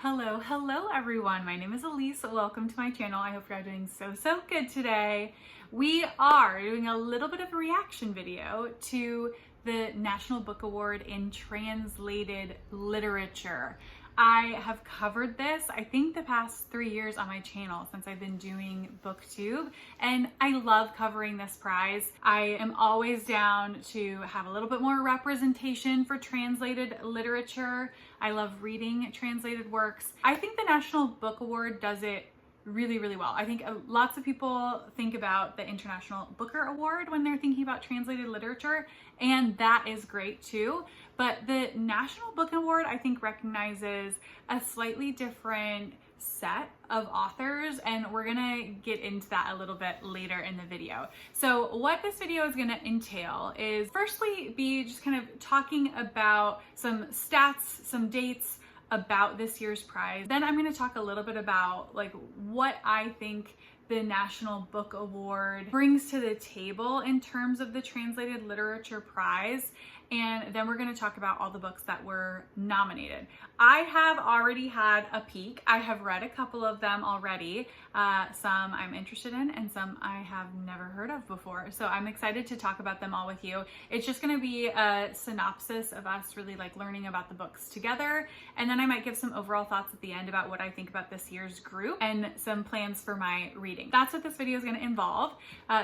Hello everyone. My name is Elise. Welcome to my channel. I hope you're doing so good today. We are doing a little bit of a reaction video to the National Book Award in Translated Literature. I have covered this, I think, the past 3 years on my channel since I've been doing BookTube, and I love covering this prize. I am always down to have a little bit more representation for translated literature. I love reading translated works. I think the National Book Award does it really well. I think lots of people think about the International Booker Award when they're thinking about translated literature, and that is great too. But the National Book Award, I think, recognizes a slightly different set of authors, and we're gonna get into that a little bit later in the video. So what this video is gonna entail is firstly be just kind of talking about some stats, some dates about this year's prize. Then I'm going to talk a little bit about like what I think the National Book Award brings to the table in terms of the Translated Literature Prize. And then we're going to talk about all the books that were nominated. I have already had a peek. I have read a couple of them already. Some I'm interested in and some I have never heard of before. So I'm excited to talk about them all with you. It's just going to be a synopsis of us really like learning about the books together. And then I might give some overall thoughts at the end about what I think about this year's group and some plans for my reading. That's what this video is going to involve.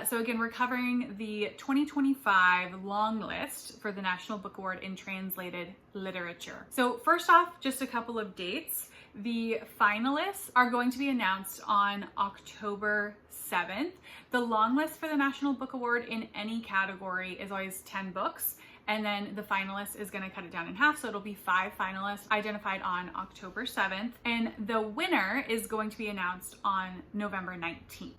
So again, we're covering the 2025 long list for the National Book Award in Translated Literature. So first off, just a couple of dates. The finalists are going to be announced on October 7th. The long list for the National Book Award in any category is always 10 books. And then the finalist is going to cut it down in half. So it'll be 5 finalists identified on October 7th. And the winner is going to be announced on November 19th.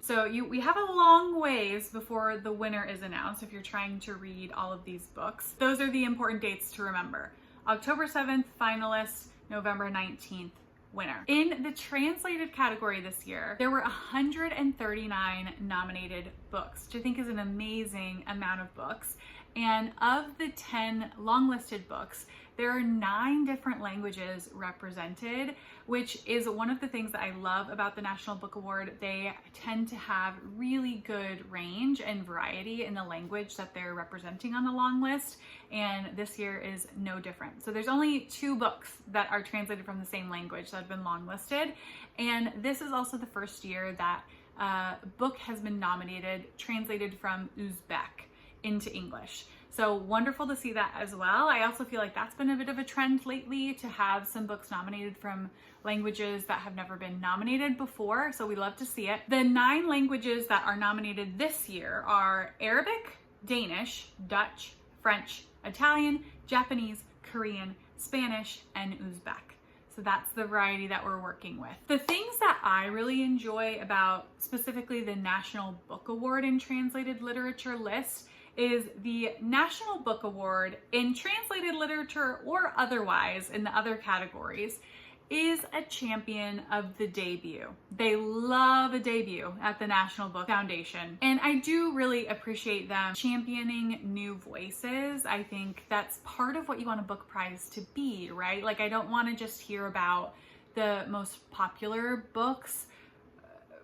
So we have a long ways before the winner is announced if you're trying to read all of these books. Those are the important dates to remember. October 7th, finalist, November 19th, winner. In the translated category this year, there were 139 nominated books, which I think is an amazing amount of books. And of the 10 long-listed books, there are 9 different languages represented, which is one of the things that I love about the National Book Award. They tend to have really good range and variety in the language that they're representing on the long list, and this year is no different. So there's only 2 books that are translated from the same language that have been long listed, and this is also the first year that a book has been nominated, translated from Uzbek into English. So wonderful to see that as well. I also feel like that's been a bit of a trend lately to have some books nominated from languages that have never been nominated before. So we love to see it. The 9 languages that are nominated this year are Arabic, Danish, Dutch, French, Italian, Japanese, Korean, Spanish, and Uzbek. So that's the variety that we're working with. The things that I really enjoy about specifically the National Book Award in Translated Literature list is the National Book Award in Translated Literature or otherwise in the other categories is a champion of the debut. They love a debut at the National Book Foundation. And I do really appreciate them championing new voices. I think that's part of what you want a book prize to be, right? Like, I don't want to just hear about the most popular books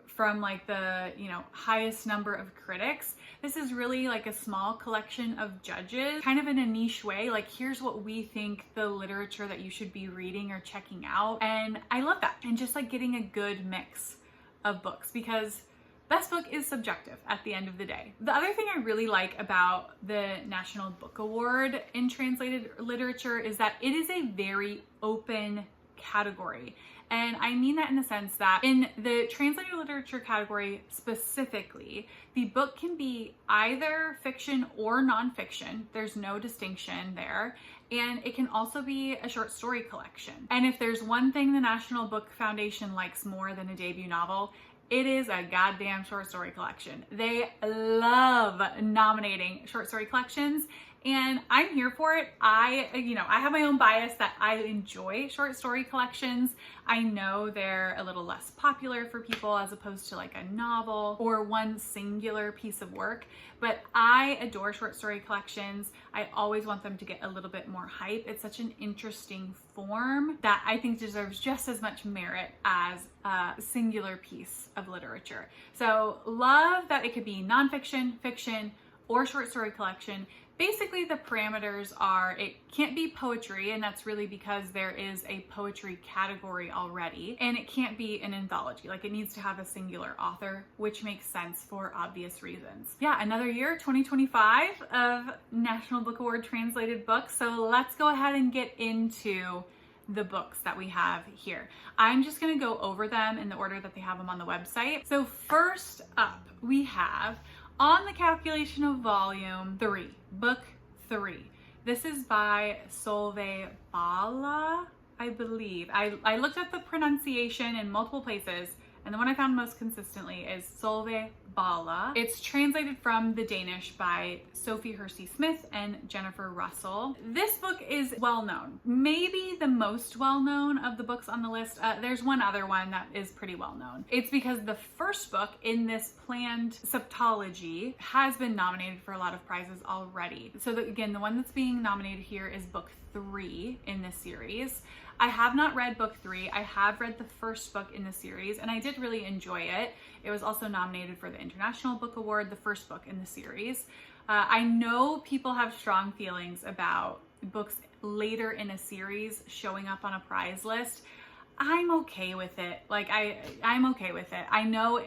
from like the, highest number of critics. This is really like a small collection of judges, kind of in a niche way. Like, here's what we think the literature that you should be reading or checking out. And I love that. And just like getting a good mix of books, because best book is subjective at the end of the day. The other thing I really like about the National Book Award in Translated Literature is that it is a very open category. And I mean that in the sense that in the translated literature category specifically, the book can be either fiction or nonfiction. There's no distinction there. And it can also be a short story collection. And if there's one thing the National Book Foundation likes more than a debut novel, it is a goddamn short story collection. They love nominating short story collections, and I'm here for it. I have my own bias that I enjoy short story collections. I know they're a little less popular for people as opposed to like a novel or one singular piece of work, but I adore short story collections. I always want them to get a little bit more hype. It's such an interesting form that I think deserves just as much merit as a singular piece of literature. So love that it could be nonfiction, fiction, or short story collection. Basically, the parameters are it can't be poetry, and that's really because there is a poetry category already, and it can't be an anthology. Like, it needs to have a singular author, which makes sense for obvious reasons. Yeah, another year, 2025, of National Book Award translated books. So let's go ahead and get into the books that we have here. I'm just going to go over them in the order that they have them on the website. So first up, we have On the Calculation of Volume 3, Book 3. This is by Solvej Balle, I believe. I looked at the pronunciation in multiple places, and the one I found most consistently is Solvej Balle. It's translated from the Danish by Sophia Hersi Smith and Jennifer Russell. This book is well known, maybe the most well known of the books on the list. There's one other one that is pretty well known. It's because the first book in this planned septology has been nominated for a lot of prizes already. So again, the one that's being nominated here is book 3 in this series. I have not read book 3. I have read the first book in the series, and I did really enjoy it. It was also nominated for the International Book Award, the first book in the series. I know people have strong feelings about books later in a series showing up on a prize list. I'm okay with it. Like, I'm okay with it. I know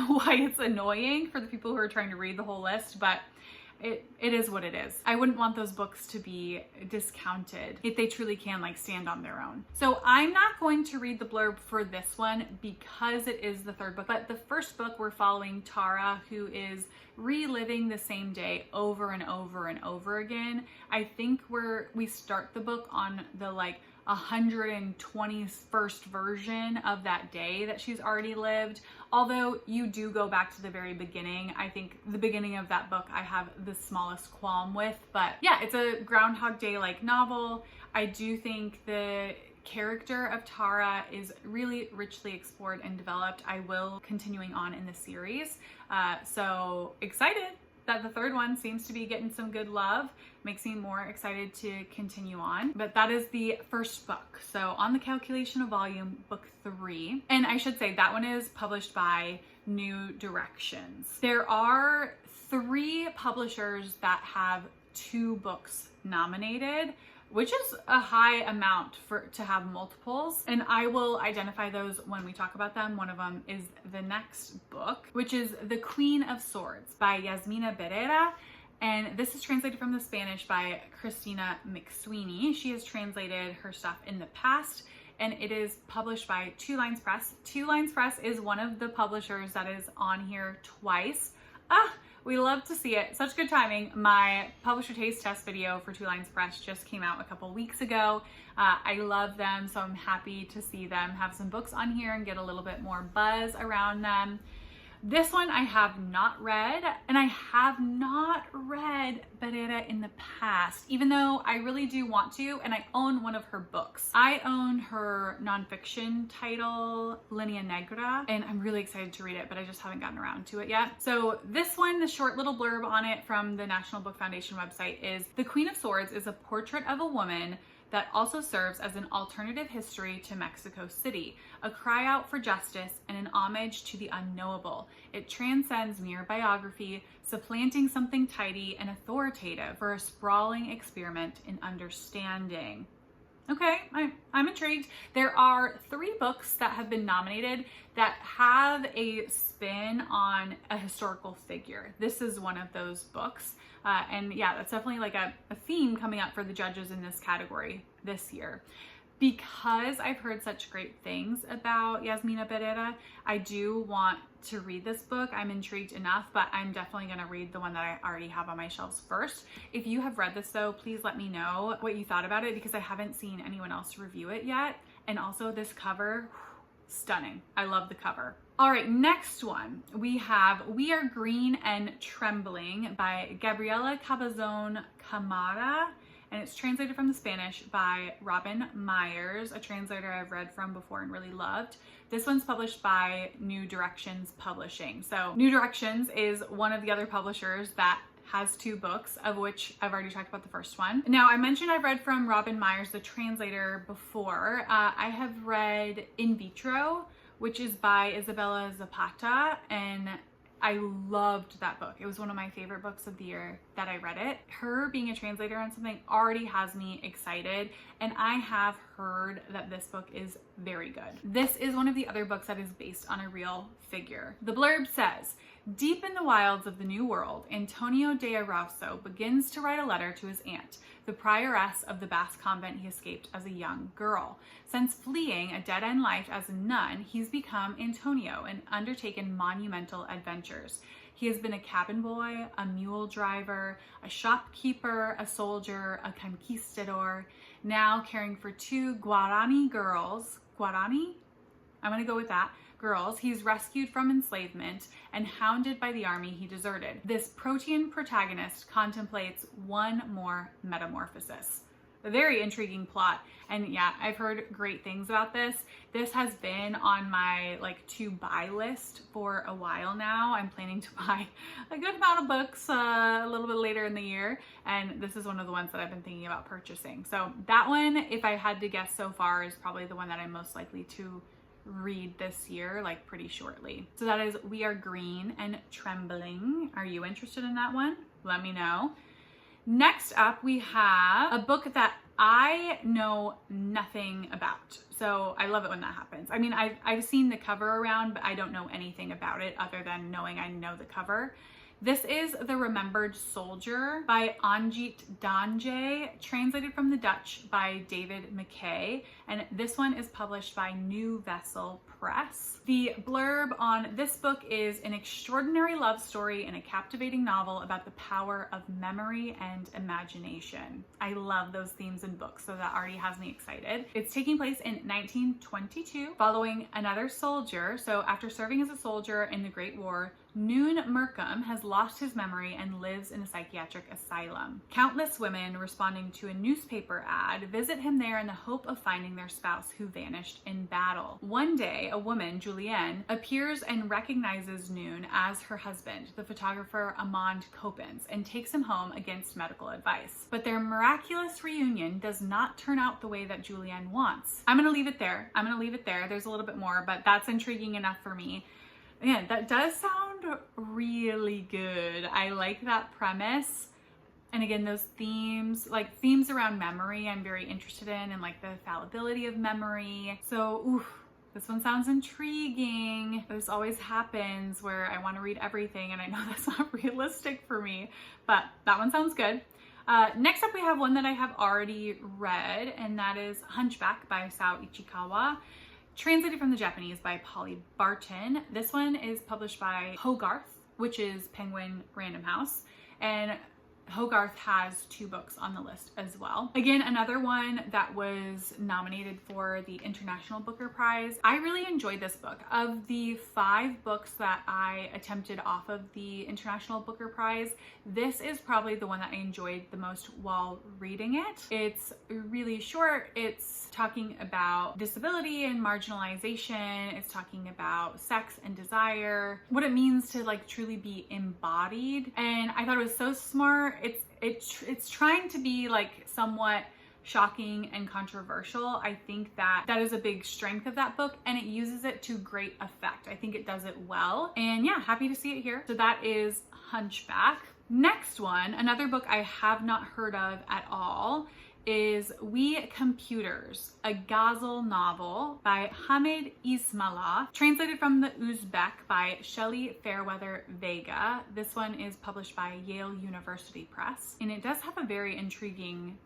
why it's annoying for the people who are trying to read the whole list, but it is what it is. I wouldn't want those books to be discounted if they truly can like stand on their own. So I'm not going to read the blurb for this one because it is the third book, but the first book we're following Tara, who is reliving the same day over and over and over again. I think we start the book on the like 121st version of that day that she's already lived. Although you do go back to the very beginning. I think the beginning of that book I have the smallest qualm with, but yeah, it's a Groundhog Day like novel. I do think the character of Tara is really richly explored and developed. I will continuing on in the series. So excited that the third one seems to be getting some good love. Makes me more excited to continue on. But that is the first book. So On the Calculation of Volume, book 3. And I should say that one is published by New Directions. There are 3 publishers that have 2 books nominated, which is a high amount to have multiples. And I will identify those when we talk about them. One of them is the next book, which is The Queen of Swords by Jazmina Barrera. And this is translated from the Spanish by Christina MacSweeney. She has translated her stuff in the past, and it is published by Two Lines Press. Two Lines Press is one of the publishers that is on here twice. We love to see it. Such good timing. My publisher taste test video for Two Lines Press just came out a couple weeks ago. I love them, so I'm happy to see them have some books on here and get a little bit more buzz around them. This one I have not read, and I have not read Barrera in the past, even though I really do want to, and I own one of her books. I own her nonfiction title, Linea Negra, and I'm really excited to read it, but I just haven't gotten around to it yet. So this one, the short little blurb on it from the National Book Foundation website is, The Queen of Swords is a portrait of a woman that also serves as an alternative history to Mexico City, a cry out for justice and an homage to the unknowable. It transcends mere biography, supplanting something tidy and authoritative for a sprawling experiment in understanding. Okay, I'm intrigued. There are 3 books that have been nominated that have a spin on a historical figure. This is one of those books. And yeah, that's definitely like a theme coming up for the judges in this category this year. Because I've heard such great things about Jazmina Barrera, I do want to read this book. I'm intrigued enough, but I'm definitely going to read the one that I already have on my shelves first. If you have read this though, please let me know what you thought about it, because I haven't seen anyone else review it yet. And also this cover, stunning. I love the cover. All right, next one, we have We Are Green and Trembling by Gabriela Cabezón Cámara, and it's translated from the Spanish by Robin Myers, a translator I've read from before and really loved. This one's published by New Directions Publishing. So New Directions is one of the other publishers that has 2 books, of which I've already talked about the first one. Now, I mentioned I've read from Robin Myers, the translator, before. I have read In Vitro, which is by Isabella Zapata, and I loved that book. It was one of my favorite books of the year that I read it. Her being a translator on something already has me excited, and I have heard that this book is very good. This is one of the other books that is based on a real figure. The blurb says, deep in the wilds of the New World, Antonio de Arauso begins to write a letter to his aunt, the prioress of the Basque convent he escaped as a young girl. Since fleeing a dead-end life as a nun, he's become Antonio and undertaken monumental adventures. He has been a cabin boy, a mule driver, a shopkeeper, a soldier, a conquistador, now caring for 2 Guarani girls. Guarani? I'm gonna go with that. Girls he's rescued from enslavement and hounded by the army he deserted. This protean protagonist contemplates one more metamorphosis. A very intriguing plot, and yeah, I've heard great things about this. This has been on my to buy list for a while now. I'm planning to buy a good amount of books a little bit later in the year, and this is one of the ones that I've been thinking about purchasing. So that one, if I had to guess so far, is probably the one that I'm most likely to read this year, pretty shortly. So that is We Are Green and Trembling. Are you interested in that one? Let me know. Next up, we have a book that I know nothing about. So I love it when that happens. I mean, I've seen the cover around, but I don't know anything about it other than knowing I know the cover. This is The Remembered Soldier by Anjet Daanje, translated from the Dutch by David McKay, and this one is published by New Vessel Press. The blurb on this book is an extraordinary love story and a captivating novel about the power of memory and imagination. I love those themes in books, so that already has me excited. It's taking place in 1922, following another soldier. So after serving as a soldier in the Great War, Noon Merkham has lost his memory and lives in a psychiatric asylum. Countless women responding to a newspaper ad visit him there in the hope of finding their spouse who vanished in battle. One day, a woman, Julienne, appears and recognizes Noon as her husband, the photographer Amand Copens, and takes him home against medical advice. But their miraculous reunion does not turn out the way that Julienne wants. I'm gonna leave it there. There's a little bit more, but that's intriguing enough for me. Yeah, that does sound really good. I like that premise. And again, those themes, themes around memory, I'm very interested in, and the fallibility of memory. So, this one sounds intriguing. This always happens where I want to read everything, and I know that's not realistic for me, but that one sounds good. Next up, we have one that I have already read, and that is Hunchback by Saou Ichikawa, translated from the Japanese by Polly Barton. This one is published by Hogarth, which is Penguin Random House, and Hogarth has 2 books on the list as well. Again, another one that was nominated for the International Booker Prize. I really enjoyed this book. Of the 5 books that I attempted off of the International Booker Prize, this is probably the one that I enjoyed the most while reading it. It's really short. It's talking about disability and marginalization. It's talking about sex and desire, what it means to truly be embodied. And I thought it was so smart. It's trying to be somewhat shocking and controversial. I think that is a big strength of that book, and it uses it to great effect. I think it does it well, and yeah, happy to see it here. So that is Hunchback. Next one, another book I have not heard of at all, is We Computers, a Ghazal novel by Hamid Ismailov, translated from the Uzbek by Shelley Fairweather-VegaYale. This one is published by Yale University Press, and it does have a very intriguing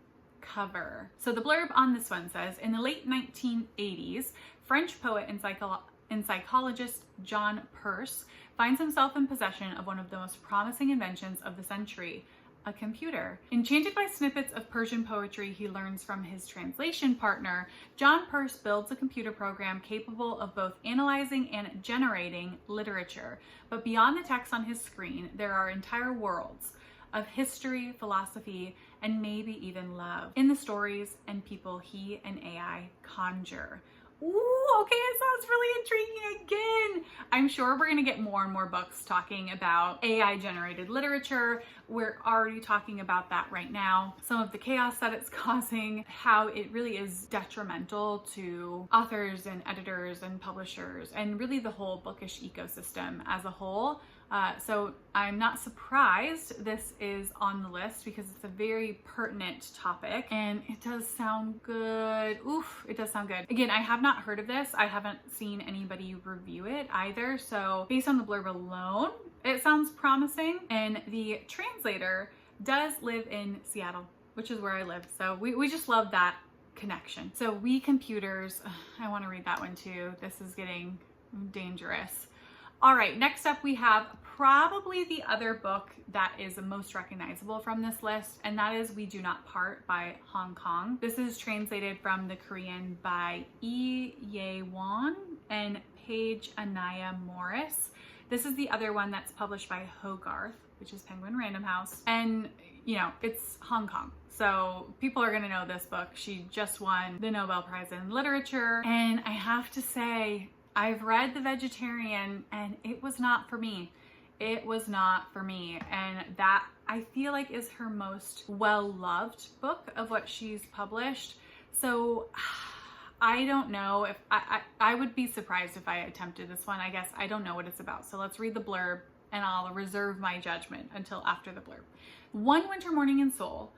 cover. So the blurb on this one says, in the late 1980s, French poet and psychologist John Peirce finds himself in possession of one of the most promising inventions of the century, a computer. Enchanted by snippets of Persian poetry he learns from his translation partner, John Peirce builds a computer program capable of both analyzing and generating literature. But beyond the text on his screen, there are entire worlds of history, philosophy, and maybe even love in the stories and people he and AI conjure. Ooh, okay, it sounds really intriguing again. I'm sure we're gonna get more and more books talking about AI-generated literature. We're already talking about that right now. Some of the chaos that it's causing, how it really is detrimental to authors and editors and publishers, and really the whole bookish ecosystem as a whole. So I'm not surprised this is on the list because it's a very pertinent topic and it does sound good. Oof, it does sound good. Again, I have not heard of this. I haven't seen anybody review it either. So based on the blurb alone, it sounds promising. And the translator does live in Seattle, which is where I live. So we just love that connection. So we computers, I want to read that one too. This is getting dangerous. All right, next up we have probably the other book that is the most recognizable from this list, and that is We Do Not Part by Hong Kong. This is translated from the Korean by Ye Won and Paige Anaya Morris. This is the other one that's published by Hogarth, which is Penguin Random House. And, you know, it's Hong Kong. So people are gonna know this book. She just won the Nobel Prize in Literature. And I have to say, I've read The Vegetarian and it was not for me. It was not for me. And that I feel like is her most well-loved book of what she's published. So I don't know if I would be surprised if I attempted this one. I guess I don't know what it's about. So let's read the blurb and I'll reserve my judgment until after the blurb. One winter morning in Seoul,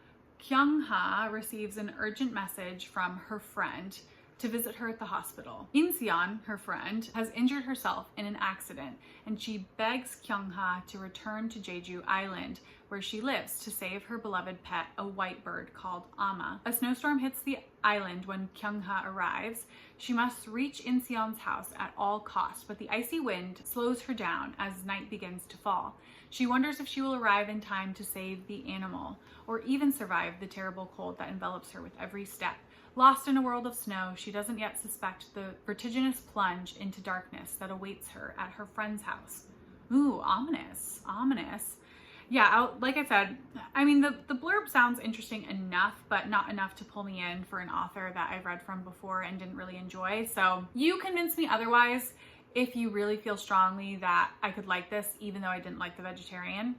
Kyung-ha receives an urgent message from her friend to visit her at the hospital. In-seon, her friend, has injured herself in an accident and she begs Kyung-ha to return to Jeju Island where she lives to save her beloved pet, a white bird called Ama. A snowstorm hits the island when Kyung-ha arrives. She must reach In-seon's house at all costs, but the icy wind slows her down as night begins to fall. She wonders if she will arrive in time to save the animal or even survive the terrible cold that envelops her with every step. Lost in a world of snow, she doesn't yet suspect the vertiginous plunge into darkness that awaits her at her friend's house. Ooh, ominous, ominous. Yeah, like I said, I mean, the blurb sounds interesting enough, but not enough to pull me in for an author that I've read from before and didn't really enjoy. So you convinced me otherwise if you really feel strongly that I could like this, even though I didn't like The Vegetarian.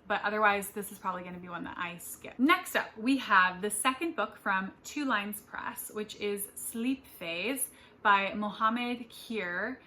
But otherwise, this is probably going to be one that I skip. Next up, we have the second book from Two Lines Press, which is Sleep Phase by Mohammed Kir,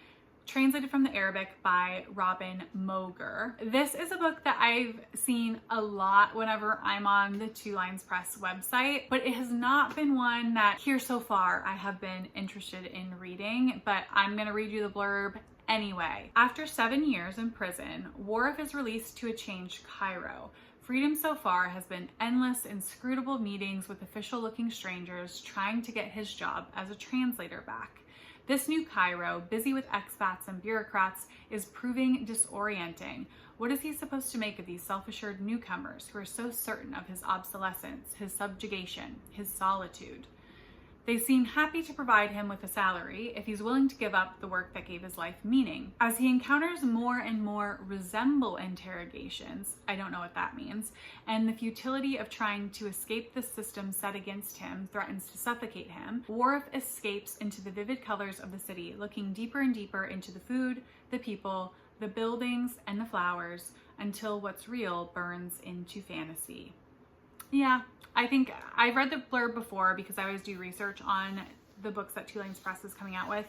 translated from the Arabic by Robin Moger. This is a book that I've seen a lot whenever I'm on the Two Lines Press website, but it has not been one that here so far I have been interested in reading, but I'm going to read you the blurb anyway. After 7 years in prison, Warif is released to a changed Cairo. Freedom so far has been endless, inscrutable meetings with official-looking strangers trying to get his job as a translator back. This new Cairo, busy with expats and bureaucrats, is proving disorienting. What is he supposed to make of these self-assured newcomers who are so certain of his obsolescence, his subjugation, his solitude? They seem happy to provide him with a salary if he's willing to give up the work that gave his life meaning. As he encounters more and more resemble interrogations, I don't know what that means, and the futility of trying to escape the system set against him threatens to suffocate him, Warif escapes into the vivid colors of the city, looking deeper and deeper into the food, the people, the buildings, and the flowers, until what's real burns into fantasy. Yeah, I think I've read the blurb before because I always do research on the books that Two Lines Press is coming out with.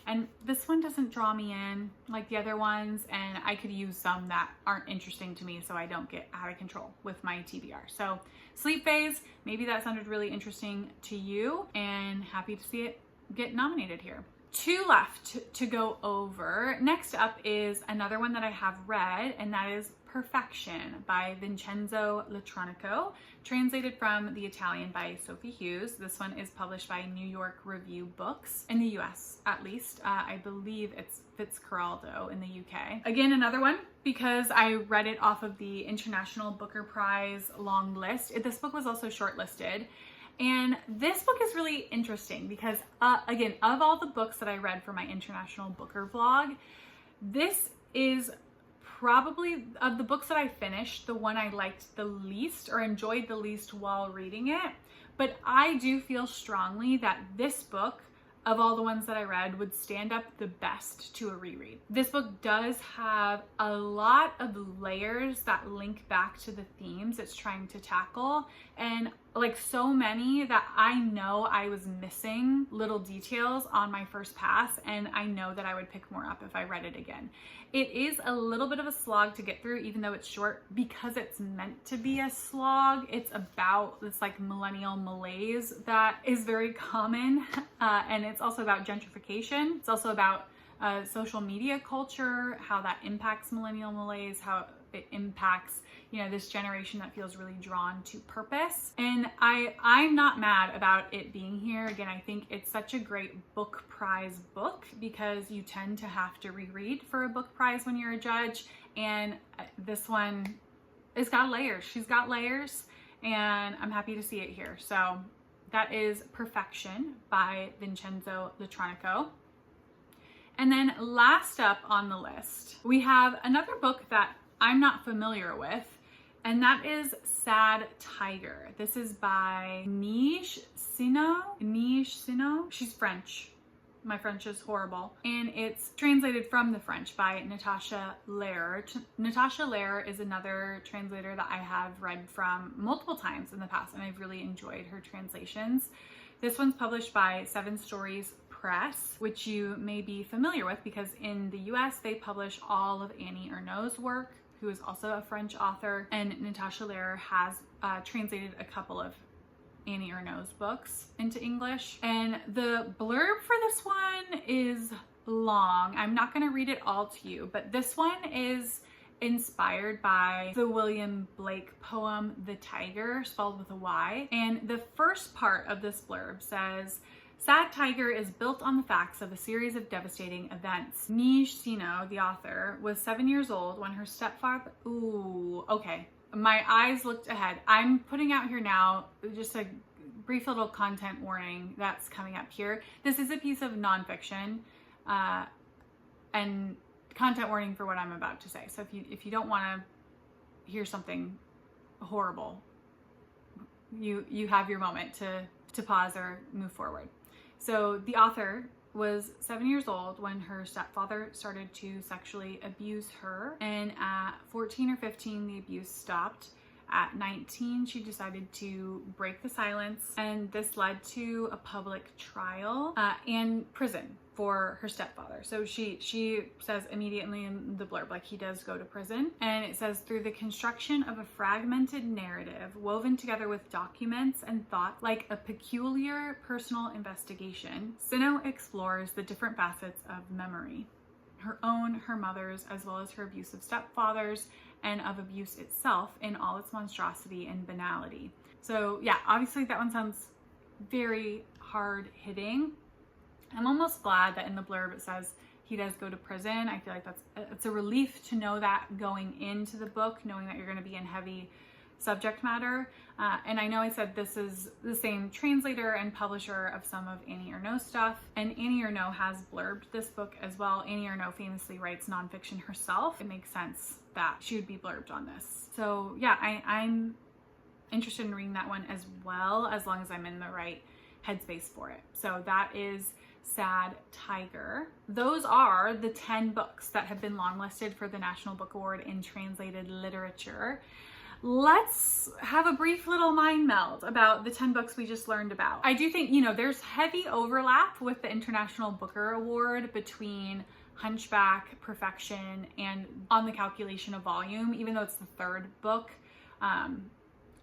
And this one doesn't draw me in like the other ones. And I could use some that aren't interesting to me so I don't get out of control with my TBR. So Sleep Phase, maybe that sounded really interesting to you and happy to see it get nominated here. Two left to go over. Next up is another one that I have read, and that is Perfection by Vincenzo Latronico, translated from the Italian by Sophie Hughes. This one is published by New York Review Books, in the US at least. I believe it's Fitzcarraldo in the UK. Again, another one because I read it off of the International Booker Prize long list. This book was also shortlisted. And this book is really interesting because, again, of all the books that I read for my International Booker vlog, this is probably, of the books that I finished, the one I liked the least or enjoyed the least while reading it. But I do feel strongly that this book, of all the ones that I read, would stand up the best to a reread. This book does have a lot of layers that link back to the themes it's trying to tackle, and like so many that I know I was missing little details on my first pass, and I know that I would pick more up if I read it again. It is a little bit of a slog to get through, even though it's short, because it's meant to be a slog. It's about this like millennial malaise that is very common, and it's also about gentrification. It's also about social media culture, how that impacts millennial malaise, how it impacts, you know, this generation that feels really drawn to purpose. And I'm not mad about it being here. Again, I think it's such a great book prize book because you tend to have to reread for a book prize when you're a judge. And this one has got layers. She's got layers, and I'm happy to see it here. So that is Perfection by Vincenzo Latronico. And then last up on the list, we have another book that I'm not familiar with, and that is Sad Tiger. This is by Nij Sino. She's French. My French is horrible. And it's translated from the French by Natasha Lehrer. Natasha Lehrer is another translator that I have read from multiple times in the past, and I've really enjoyed her translations. This one's published by Seven Stories Press, which you may be familiar with because in the US they publish all of Annie Ernaux's work, who is also a French author, and Natasha Lehrer has translated a couple of Annie Ernaux's books into English. And the blurb for this one is long. I'm not going to read it all to you, but this one is inspired by the William Blake poem The Tiger, spelled with a Y. And the first part of this blurb says, Sad Tiger is built on the facts of a series of devastating events. Nij Sino, the author, was 7 years old when her stepfather... Ooh, okay. My eyes looked ahead. I'm putting out here now just a brief little content warning that's coming up here. This is a piece of nonfiction, and content warning for what I'm about to say. So if you don't want to hear something horrible, you have your moment to pause or move forward. So the author was 7 years old when her stepfather started to sexually abuse her, and at 14 or 15 the abuse stopped. At 19 she decided to break the silence, and this led to a public trial and prison for her stepfather. So she says immediately in the blurb, like, he does go to prison. And it says, through the construction of a fragmented narrative woven together with documents and thought like a peculiar personal investigation, Sino explores the different facets of memory, her own, her mother's, as well as her abusive stepfather's, and of abuse itself in all its monstrosity and banality. So yeah, obviously that one sounds very hard hitting. I'm almost glad that in the blurb it says he does go to prison. I feel like it's a relief to know that going into the book, knowing that you're going to be in heavy subject matter. And I know I said this is the same translator and publisher of some of Annie Ernaux's stuff, and Annie Ernaux has blurbed this book as well. Annie Ernaux famously writes nonfiction herself. It makes sense that she would be blurbed on this. So yeah, I'm interested in reading that one as well, as long as I'm in the right headspace for it. So that is Sad Tiger. Those are the 10 books that have been longlisted for the National Book Award in Translated Literature. Let's have a brief little mind meld about the 10 books we just learned about. I do think, there's heavy overlap with the International Booker Award between Hunchback, Perfection, and On the Calculation of Volume, even though it's the third book.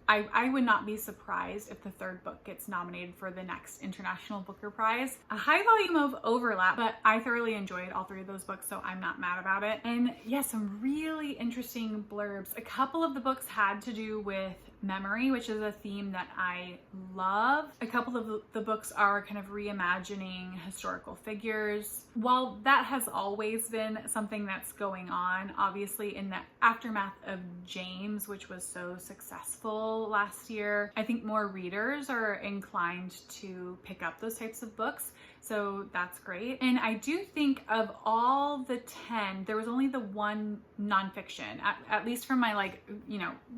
I would not be surprised if the third book gets nominated for the next International Booker Prize. A high volume of overlap, but I thoroughly enjoyed all three of those books, so I'm not mad about it. And yeah, some really interesting blurbs. A couple of the books had to do with memory, which is a theme that I love. A couple of the books are kind of reimagining historical figures. While that has always been something that's going on, obviously in the aftermath of James, which was so successful last year, I think more readers are inclined to pick up those types of books. So that's great. And I do think of all the 10, there was only the one nonfiction, at least from my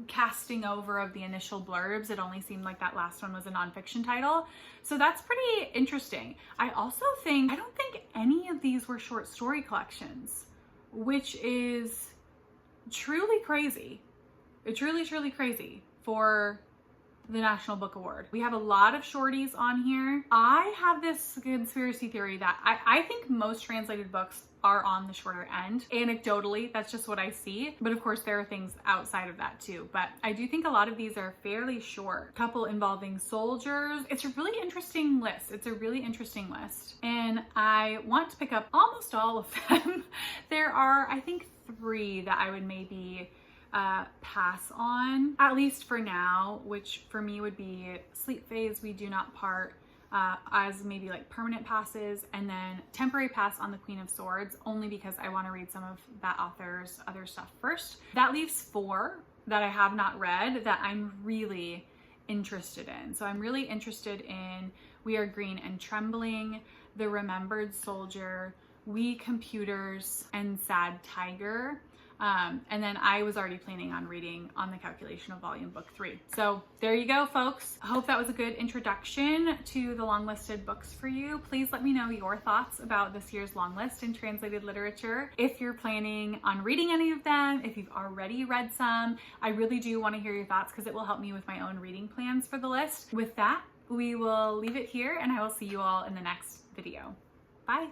casting over of the initial blurbs, it only seemed like that last one was a nonfiction title. So that's pretty interesting. I don't think any of these were short story collections, which is truly crazy. It's truly crazy for the National Book Award. We have a lot of shorties on here. I have this conspiracy theory that I think most translated books are on the shorter end. Anecdotally, that's just what I see. But of course, there are things outside of that too. But I do think a lot of these are fairly short. A couple involving soldiers. It's a really interesting list. And I want to pick up almost all of them. There are, I think, 3 that I would maybe pass on, at least for now, which for me would be Sleep Phase, We Do Not Part, as maybe like permanent passes, and then temporary pass on the Queen of Swords, only because I want to read some of that author's other stuff first. That leaves 4 that I have not read that I'm really interested in. So I'm really interested in We Are Green and Trembling, The Remembered Soldier, We Computers, and Sad Tiger. And then I was already planning on reading On the Calculation of Volume Book 3. So there you go, folks. I hope that was a good introduction to the long-listed books for you. Please let me know your thoughts about this year's long list in translated literature. If you're planning on reading any of them, if you've already read some, I really do want to hear your thoughts because it will help me with my own reading plans for the list. With that, we will leave it here and I will see you all in the next video. Bye.